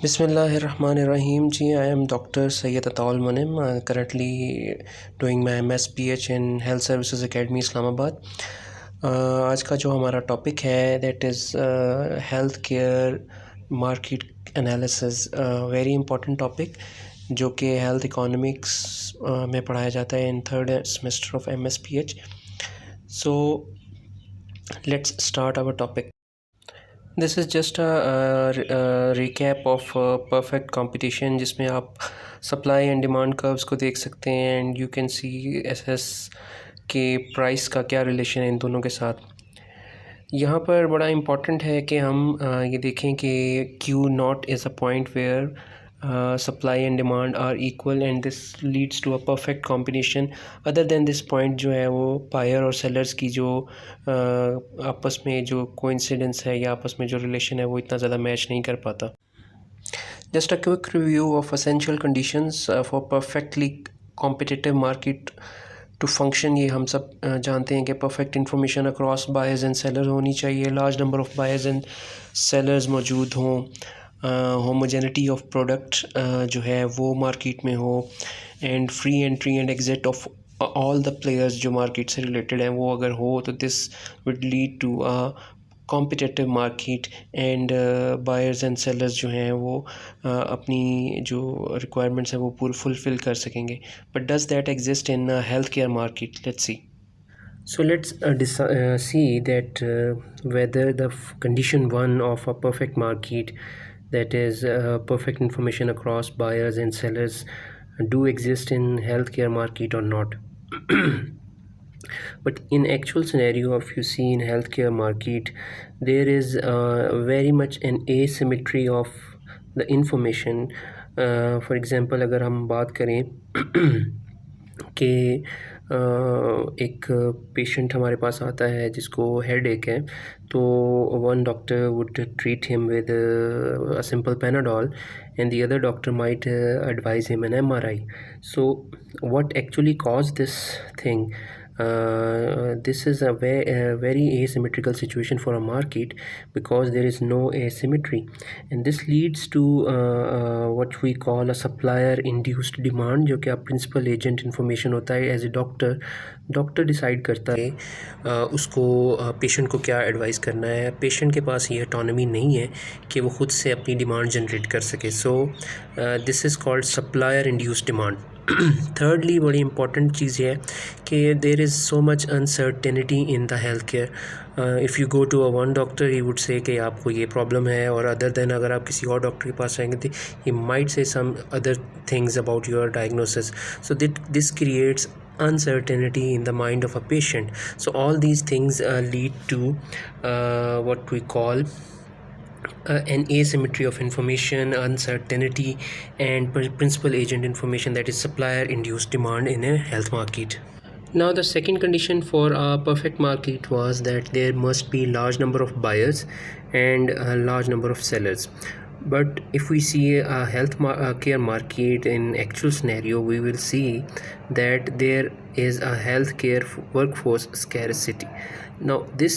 Bismillahirrahmanirrahim. Ji, I am Dr. Sayyid Ataul Munim, currently doing my MSPH in Health Services Academy Islamabad. आज का जो हमारा topic है that is health care market analysis, very important topic जो कि health economics में पढ़ाया जाता है in third semester of MSPH. So let's start our topic. This is just recap of perfect competition जिसमें आप सप्लाई एंड डिमांड कर्व्स को देख सकते हैं एंड यू कैन सी एसेस के प्राइस का क्या रिलेशन है इन दोनों के साथ. यहाँ पर बड़ा इम्पॉर्टेंट है कि हम ये देखें कि Q0 is a point where supply and demand are equal and this leads to a perfect combination. other than this point जो है वो buyer और sellers की जो आपस में जो coincidence है या आपस में जो relation है वो इतना ज़्यादा match नहीं कर पाता. Just a quick review of essential conditions for perfectly competitive market to function. ये हम सब जानते हैं कि perfect information across buyers and sellers होनी चाहिए, large number of buyers and sellers मौजूद हों, होमोजेनिटी ऑफ प्रोडक्ट जो है वो मार्केट में हो, and free entry and exit of all the players जो मार्केट से रिलेटेड हैं वो अगर हो तो this would lead to a competitive market and buyers and sellers जो हैं वो अपनी जो रिक्वायरमेंट्स हैं वो पूरी फुलफ़िल कर सकेंगे. But does that exist in health care market? Let's see. So let's see that whether the condition 1 of a perfect market, that is perfect information across buyers and sellers, do exist in healthcare market or not. But in actual scenario, if you see in healthcare market, there is very much an asymmetry of the information. For example, अगर हम बात करें कि एक patient हमारे पास आता है जिसको हेड एक है, तो one doctor would treat him with a simple Panadol and the other doctor might advise him an MRI. So what actually caused this thing? This is a very asymmetrical situation for a market because there is no asymmetry, and this leads to what we call a supplier induced demand, जो कि आप principal agent information होता है. As a doctor decide करता है उसको patient को क्या एडवाइस करना है. पेशेंट के पास ये ऑटोनॉमी नहीं है कि वो ख़ुद से अपनी डिमांड जनरेट कर सके. So this is called supplier induced demand. thirdly, बड़ी इंपॉर्टेंट चीज़ है कि there is so much uncertainty in the health care. If you go to a one doctor he would say कि आपको ये प्रॉब्लम है, और अदर देन अगर आप किसी और डॉक्टर के पास आएंगे तो he might say some other things about your diagnosis. So this creates uncertainty in the mind of a patient. So all these things lead to what we call an asymmetry of information, uncertainty, and principal agent information, that is supplier induced demand in a health market. Now the second condition for a perfect market was that there must be large number of buyers and a large number of sellers. But if we see a health care market in actual scenario, we will see that there is a healthcare workforce scarcity. Now this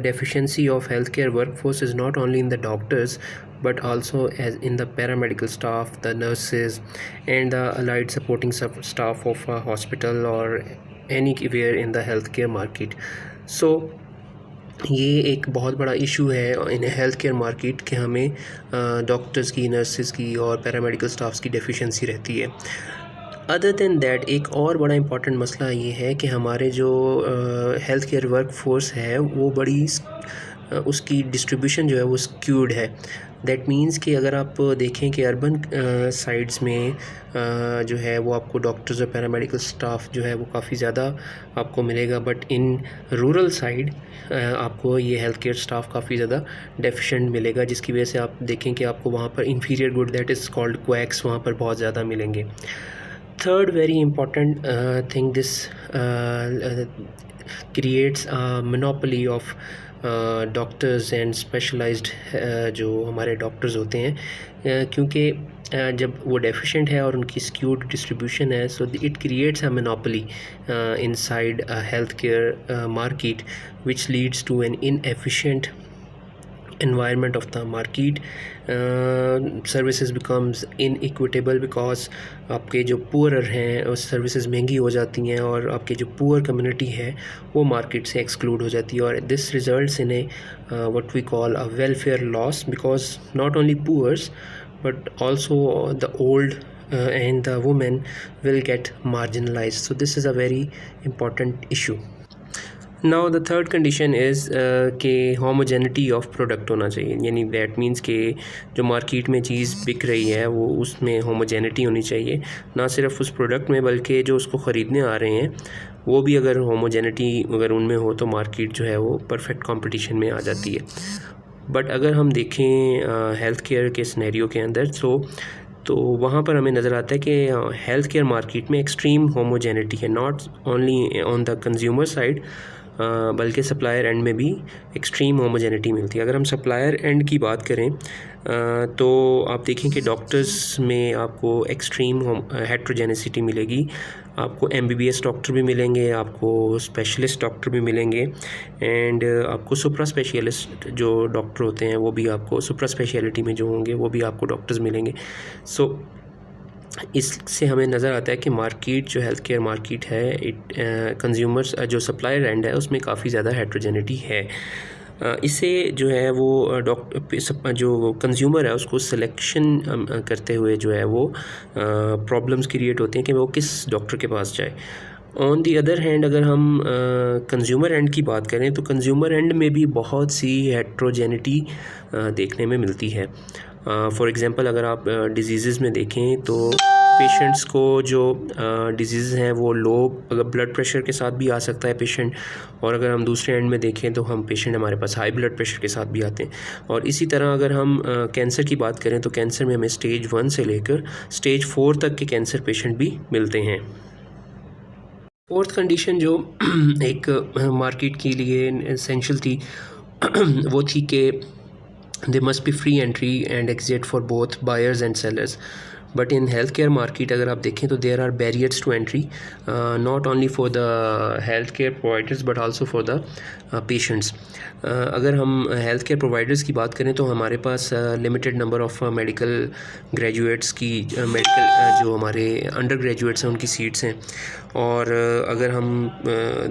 deficiency of healthcare workforce is not only in the doctors but also as in the paramedical staff, the nurses, and the allied supporting staff of a hospital or anywhere in the healthcare market. So ये एक बहुत बड़ा issue है इन health care market कि हमें doctors की, nurses की और पैरामेडिकल स्टाफ्स की डेफिशिएंसी रहती है. अदर दैन दैट एक और बड़ा इंपॉर्टेंट मसला ये है कि हमारे जो हेल्थ केयर वर्क फोर्स है वो बड़ी उसकी डिस्ट्रीब्यूशन जो है वो स्क्यूड है. दैट मीन्स कि अगर आप देखें कि अर्बन साइड्स में जो है वो आपको डॉक्टर्स और पैरामेडिकल स्टाफ जो है वो काफ़ी ज़्यादा आपको मिलेगा, बट इन रूरल साइड आपको ये हेल्थ केयर स्टाफ काफ़ी ज़्यादा डेफिशिएंट मिलेगा, जिसकी वजह से आप देखें कि आपको वहाँ पर inferior good, that is called quacks, वहाँ पर बहुत ज़्यादा मिलेंगे. Third very important thing, this creates a monopoly of doctors and specialized जो हमारे डॉक्टर्स होते हैं, क्योंकि जब वो डेफिशिएंट है और उनकी स्क्यूड डिस्ट्रीब्यूशन है, so it creates a monopoly inside health care market, which leads to an inefficient environment of the market, services becomes inequitable because आपके जो पुअर हैं और सर्विसेज महंगी हो जाती हैं और आपके जो पुअर कम्युनिटी है वो मार्केट से एक्सक्लूड हो जाती है और this results in a what we call a welfare loss because not only poors but also the old and the women will get marginalized. So this is a very important issue. Now the third condition is कि homogeneity of product होना चाहिए, यानी that means कि जो market में चीज़ बिक रही है वो उसमें homogeneity होनी चाहिए, ना सिर्फ उस प्रोडक्ट में बल्कि जो उसको ख़रीदने आ रहे हैं वो भी अगर homogeneity अगर उनमें हो तो मार्केट जो है वो परफेक्ट कंपटीशन में आ जाती है। बट अगर हम देखें हेल्थ केयर के सिनेरियो के अंदर तो वहाँ पर हमें नज़र आता है कि हेल्थ केयर मार्केट में एक्सट्रीम होमोजेनिटी है, not only on the consumer side बल्कि सप्लायर एंड में भी एक्सट्रीम होमोजेनिटी मिलती है। अगर हम सप्लायर एंड की बात करें तो आप देखें कि डॉक्टर्स में आपको एक्सट्रीम हेट्रोजेनिसिटी मिलेगी, आपको MBBS डॉक्टर भी मिलेंगे, आपको स्पेशलिस्ट डॉक्टर भी मिलेंगे एंड आपको सुप्रा स्पेशलिस्ट जो डॉक्टर होते हैं वो भी आपको सुप्रा स्पेशलिटी में जो होंगे वो भी आपको डॉक्टर्स मिलेंगे। सो इससे हमें नज़र आता है कि मार्केट जो हेल्थ केयर मार्केट है कंज्यूमर्स जो सप्लायर एंड है उसमें काफ़ी ज़्यादा हेट्रोजेनिटी है। इससे जो है वो जो कंज्यूमर है उसको सिलेक्शन करते हुए जो है वो प्रॉब्लम्स क्रिएट होते हैं कि वो किस डॉक्टर के पास जाए। ऑन दी अदर हैंड अगर हम कंज्यूमर एंड की बात करें तो कंज्यूमर एंड में भी बहुत सी हेट्रोजेनिटी देखने में मिलती है। फॉर एग्ज़ाम्पल अगर आप डिजीज़ में देखें तो पेशेंट्स को जो डिजीज़ हैं वो लो अगर ब्लड प्रेशर के साथ भी आ सकता है पेशेंट, और अगर हम दूसरे एंड में देखें तो हम पेशेंट हमारे पास हाई ब्लड प्रेशर के साथ भी आते हैं। और इसी तरह अगर हम कैंसर की बात करें तो कैंसर में हमें स्टेज 1 से लेकर स्टेज 4 तक के कैंसर पेशेंट भी मिलते हैं। फोर्थ कंडीशन जो एक मार्केट के लिए एसेंशियल थी वो थी कि there must be free entry and exit for both buyers and sellers. But in healthcare market अगर आप देखें तो there are barriers to entry not only for the healthcare providers but also for the patients. अगर हम healthcare providers की बात करें तो हमारे पास limited number of medical graduates की medical जो हमारे undergraduates हैं उनकी सीट्स हैं, और अगर हम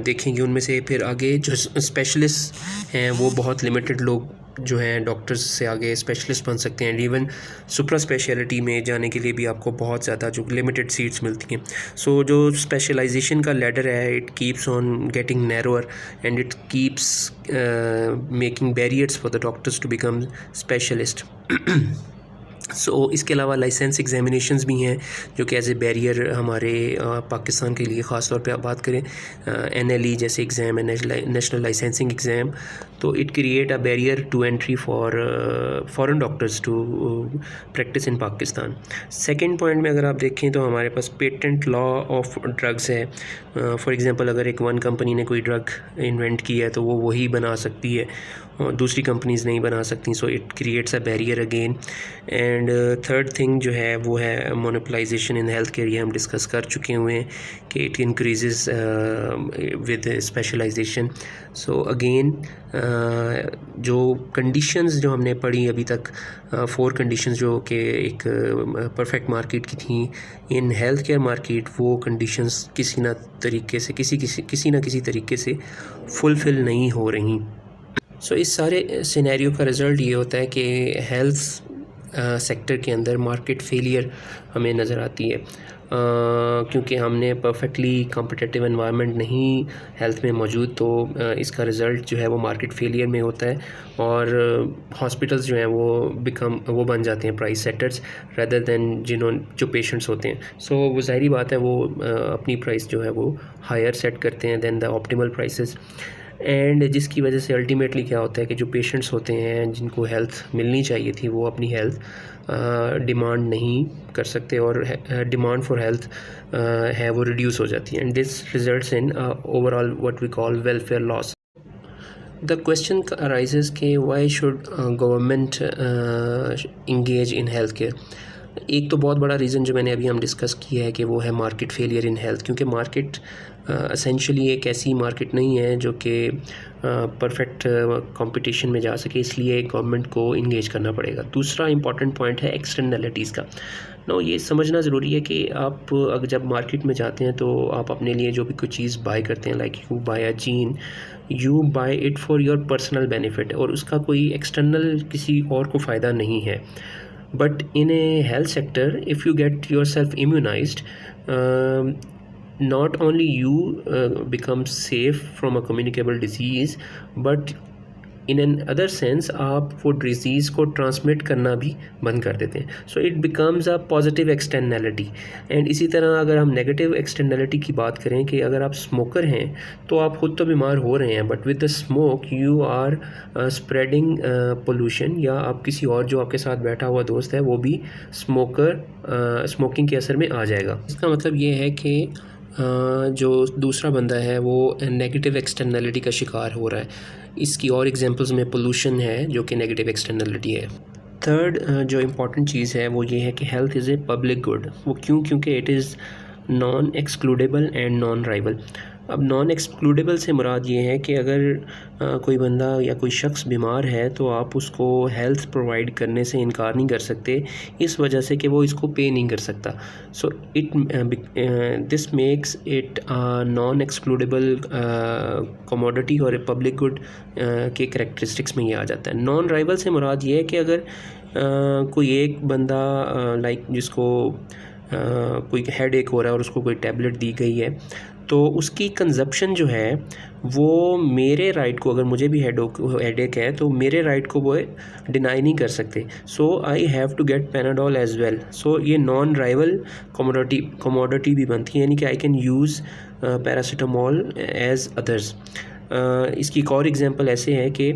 देखेंगे उनमें से फिर आगे जो स्पेशलिस्ट हैं वो बहुत लिमिटेड लोग जो हैं डॉक्टर्स से आगे स्पेशलिस्ट बन सकते हैं। इवन सुप्रा स्पेशलिटी में जाने के लिए भी आपको बहुत ज़्यादा जो लिमिटेड सीट्स मिलती हैं। सो जो स्पेशलाइजेशन का लैडर है it keeps on getting narrower and it keeps making barriers for the doctors to become specialist. So इसके अलावा लाइसेंस एग्जामिनेशंस भी हैं जो कि एज ए बैरियर हमारे पाकिस्तान के लिए ख़ास तौर पे आप बात करें NLE जैसे एग्ज़ाम है, नेशनल लाइसेंसिंग एग्ज़ाम, तो it create a barrier to entry for foreign doctors to practice in Pakistan. Second point में अगर आप देखें तो हमारे पास पेटेंट लॉ ऑफ ड्रग्स है। फॉर एग्ज़ाम्पल अगर एक वन कंपनी ने कोई ड्रग इन्वेंट की है तो वो वही बना सकती है और दूसरी कंपनीज़ नहीं बना सकती। सो it creates a barrier again. And third thing जो है वो है मोनोपलाइजेशन इन हेल्थ केयर, ये हम डिस्कस कर चुके हुए हैं कि it increases with specialization. So again जो कंडीशंस जो हमने पढ़ी अभी तक 4 कंडीशंस जो कि एक परफेक्ट मार्केट की थी इन हेल्थ केयर मार्केट, वो कंडीशंस किसी ना किसी तरीके से फुलफ़िल नहीं हो रही। सो इस सारे सिनेरियो का रिज़ल्ट ये होता है कि हेल्थ सेक्टर के अंदर मार्केट फेलियर हमें नज़र आती है क्योंकि हमने परफेक्टली कॉम्पिटिटिव एनवायरनमेंट नहीं हेल्थ में मौजूद, तो इसका रिज़ल्ट जो है वो मार्केट फेलियर में होता है और हॉस्पिटल्स जो हैं वो बन जाते हैं प्राइस सेटर्स रेदर दैन जो पेशेंट्स होते हैं। सो वो ज़ाहिरी बात है वो अपनी प्राइस जो है वो हायर सेट करते हैं than the optimal prices, and जिसकी वजह से अल्टीमेटली क्या होता है कि जो पेशेंट्स होते हैं जिनको हेल्थ मिलनी चाहिए थी वो अपनी हेल्थ डिमांड नहीं कर सकते और डिमांड फॉर हेल्थ है वो रिड्यूस हो जाती है, and this results in overall what we call welfare loss. The question arises कि why should government engage in health care. एक तो बहुत बड़ा रीज़न जो मैंने अभी हम डिस्कस किया है कि वो है मार्केट फेलियर इन हेल्थ, क्योंकि मार्केट एसेंशियली एक ऐसी मार्केट नहीं है जो कि परफेक्ट कंपटीशन में जा सके, इसलिए गवर्नमेंट को इंगेज करना पड़ेगा। दूसरा इंपॉर्टेंट पॉइंट है एक्सटर्नैलिटीज़ का। नो, ये समझना ज़रूरी है कि आप अगर जब मार्केट में जाते हैं तो आप अपने लिए जो भी कोई चीज़ बाय करते हैं, like you buy a gene, you buy it for your personal benefit, और उसका कोई एक्सटर्नल किसी और को फ़ायदा नहीं है। But in a health sector, if you get yourself immunized, not only you become safe from a communicable disease, but in an other sense आप वो डिज़ीज़ को ट्रांसमिट करना भी बंद कर देते हैं। So it becomes a positive externality. And इसी तरह अगर हम नेगेटिव एक्सटर्नैलिटी की बात करें कि अगर आप स्मोकर हैं तो आप खुद तो बीमार हो रहे हैं, but with the smoke you are spreading pollution, या आप किसी और जो आपके साथ बैठा हुआ दोस्त है वो भी स्मोकिंग के असर में आ जाएगा। इसका मतलब ये है कि जो दूसरा बंदा है वो नेगेटिव एक्सटर्नैलिटी का शिकार हो रहा है। इसकी और एग्जांपल्स में पोल्यूशन है जो कि नेगेटिव एक्सटर्नैलिटी है। थर्ड जो इम्पॉर्टेंट चीज़ है वो ये है कि health is a public good. वो क्योंकि it is non excludable and non rival. अब नॉन एक्सक्लूडेबल से मुराद ये है कि अगर कोई बंदा या कोई शख्स बीमार है तो आप उसको हेल्थ प्रोवाइड करने से इनकार नहीं कर सकते, इस वजह से कि वो इसको पे नहीं कर सकता। So this makes it non excludable commodity और पब्लिक गुड के करैक्टरिस्टिक्स में ये आ जाता है। नॉन राइवल से मुराद ये है कि अगर कोई एक बंदा लाइक जिसको कोई हेड एक हो रहा है और उसको कोई टैबलेट दी गई है, तो उसकी कंजप्शन जो है वो मेरे राइट को, अगर मुझे भी हेडेक है तो मेरे राइट को वो डिनाई नहीं कर सकते। So I have to get Panadol as well. So ये नॉन राइवल कमोडिटी भी बनती है, यानी कि I can use paracetamol as others. इसकी एक और एग्जांपल ऐसे है कि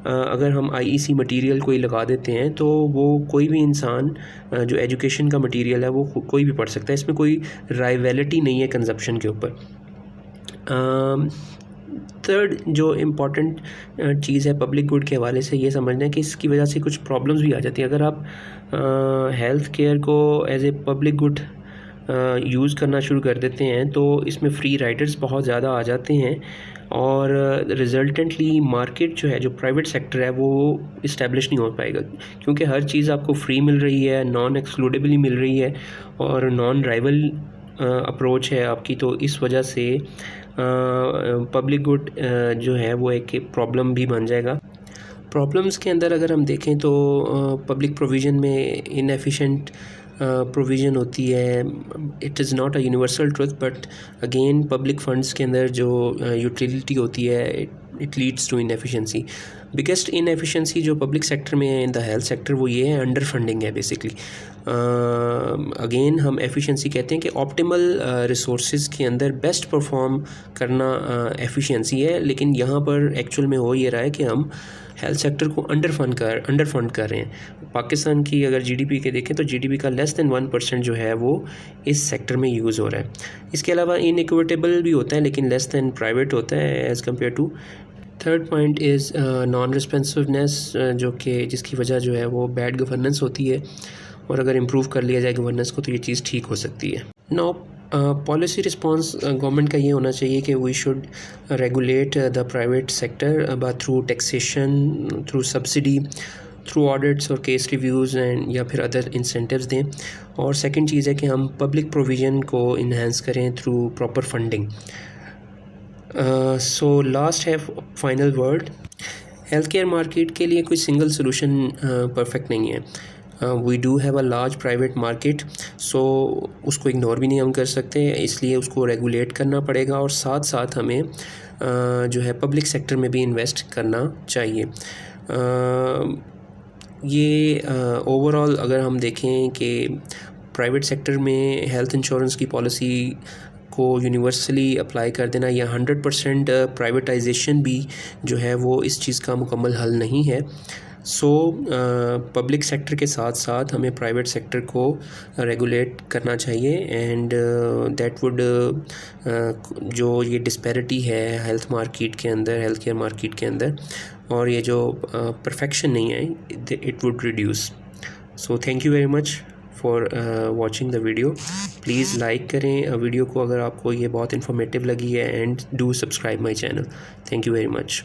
अगर हम आईईसी मटेरियल कोई लगा देते हैं तो वो कोई भी इंसान जो एजुकेशन का मटेरियल है वो कोई भी पढ़ सकता है, इसमें कोई राइवलिटी नहीं है कंजप्शन के ऊपर। थर्ड जो इम्पॉर्टेंट चीज़ है पब्लिक गुड के हवाले से ये समझना है कि इसकी वजह से कुछ प्रॉब्लम्स भी आ जाती हैं। अगर आप हेल्थ केयर को as a public good use करना शुरू कर देते हैं तो इसमें फ्री राइडर्स बहुत ज़्यादा आ जाते हैं, और रिजल्टेंटली मार्केट जो है, जो प्राइवेट सेक्टर है, वो इस्टेब्लिश नहीं हो पाएगा, क्योंकि हर चीज़ आपको फ्री मिल रही है, नॉन एक्सक्लूडेबली मिल रही है और नॉन राइवल अप्रोच है आपकी। तो इस वजह से पब्लिक गुड जो है वो एक प्रॉब्लम भी बन जाएगा। प्रॉब्लम्स के अंदर अगर हम देखें तो पब्लिक प्रोविज़न में इनएफिशिएंट प्रोविज़न होती है। It is not a universal truth, but again public funds के अंदर जो यूटिलिटी होती है it leads to inefficiency. Biggest inefficiency जो पब्लिक सेक्टर में है इन द हेल्थ सेक्टर वो ये है, अंडर फंडिंग है बेसिकली। अगेन हम एफिशिएंसी कहते हैं कि ऑप्टिमल रिसोर्सेज के अंदर बेस्ट परफॉर्म करना एफिशिएंसी है, लेकिन यहाँ पर एक्चुअल में हो ये रहा है कि हम हेल्थ सेक्टर को अंडर फंड कर रहे हैं। पाकिस्तान की अगर जीडीपी के देखें तो जीडीपी का लेस देन 1% जो है वो इस सेक्टर में यूज़ हो रहा है। इसके अलावा इनइक्विटेबल भी होता है लेकिन लेस देन प्राइवेट होता है as compare to. Third point is non responsiveness, जो कि जिसकी वजह जो है वो बैड गवर्नेंस होती है, और अगर इम्प्रूव कर लिया जाए गवर्नेंस को तो ये चीज़ ठीक हो सकती है। नाउ पॉलिसी रिस्पांस गवर्नमेंट का ये होना चाहिए कि we should regulate the private sector through taxation, through subsidy, through audits और केस रिव्यूज़ एंड या फिर अदर इंसेंटिव्स दें। और सेकंड चीज़ है कि हम पब्लिक प्रोविज़न को इन्हेंस करें through proper funding. So last है final word. Health care market के लिए कोई सिंगल सोल्यूशन परफेक्ट नहीं है। We do have a large private market, so उसको इग्नोर भी नहीं हम कर सकते, इसलिए उसको रेगुलेट करना पड़ेगा और साथ साथ हमें जो है पब्लिक सेक्टर में भी इन्वेस्ट करना चाहिए। ये ओवरऑल अगर हम देखें कि प्राइवेट सेक्टर में हेल्थ इंश्योरेंस की पॉलिसी को यूनिवर्सली अप्लाई कर देना या 100% प्राइवेटाइजेशन भी जो है वो इस चीज़ का मुकम्मल हल नहीं है। सो पब्लिक सेक्टर के साथ साथ हमें प्राइवेट सेक्टर को रेगुलेट करना चाहिए, एंड दैट वुड जो ये डिस्पैरिटी है हेल्थ मार्केट के अंदर, हेल्थ केयर मार्केट के अंदर, और ये जो परफेक्शन नहीं है, it would reduce. So thank you very much for watching the video. Please like करें वीडियो को अगर आपको ये बहुत इन्फॉर्मेटिव लगी है, and do subscribe my channel. Thank you very much.